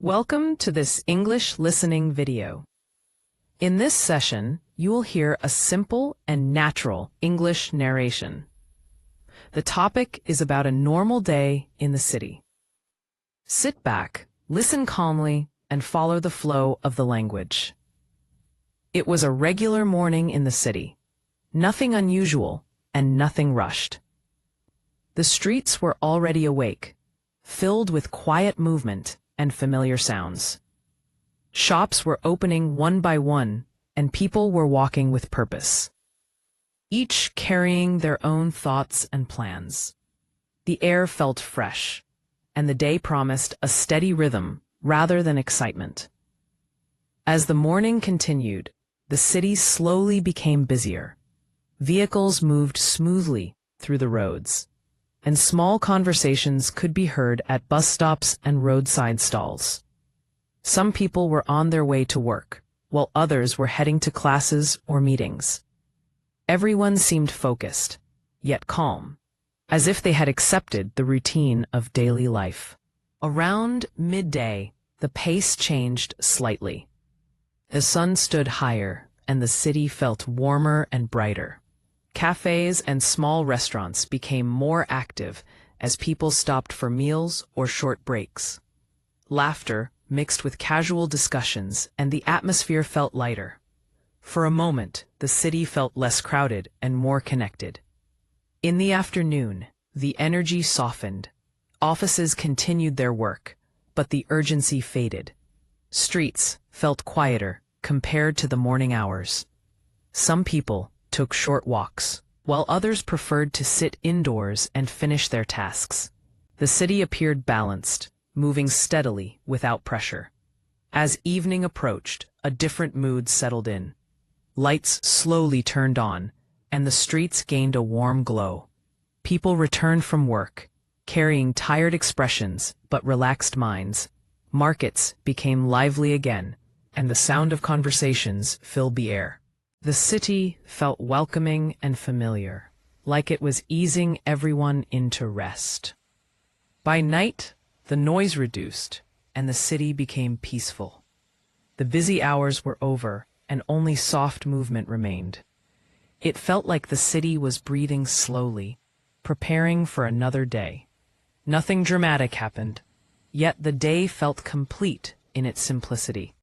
Welcome to this English listening video. In this session, you will hear a simple and natural English narration. The topic is about a normal day in the city. Sit back, listen calmly, and follow the flow of the language. It was a regular morning in the city. Nothing unusual and nothing rushed. The streets were already awake, filled with quiet movement and familiar sounds. Shops were opening one by one, and people were walking with purpose, each carrying their own thoughts and plans. The air felt fresh, and the day promised a steady rhythm rather than excitement. As the morning continued, the city slowly became busier. Vehicles moved smoothly through the roads, and small conversations could be heard at bus stops and roadside stalls. Some people were on their way to work, while others were heading to classes or meetings. Everyone seemed focused, yet calm, as if they had accepted the routine of daily life. Around midday, the pace changed slightly. The sun stood higher, and the city felt warmer and brighter. Cafes and small restaurants became more active as people stopped for meals or short breaks. Laughter mixed with casual discussions, and the atmosphere felt lighter. For a moment, the city felt less crowded and more connected. In the afternoon, the energy softened. Offices continued their work, but the urgency faded. Streets felt quieter compared to the morning hours. Some people took short walks, while others preferred to sit indoors and finish their tasks. The city appeared balanced, moving steadily without pressure. As evening approached, a different mood settled in. Lights slowly turned on, and the streets gained a warm glow. People returned from work, carrying tired expressions but relaxed minds. Markets became lively again, and the sound of conversations filled the air. The city felt welcoming and familiar, like it was easing everyone into rest. By night, the noise reduced, and the city became peaceful. The busy hours were over, and only soft movement remained. It felt like the city was breathing slowly, preparing for another day. Nothing dramatic happened, yet the day felt complete in its simplicity.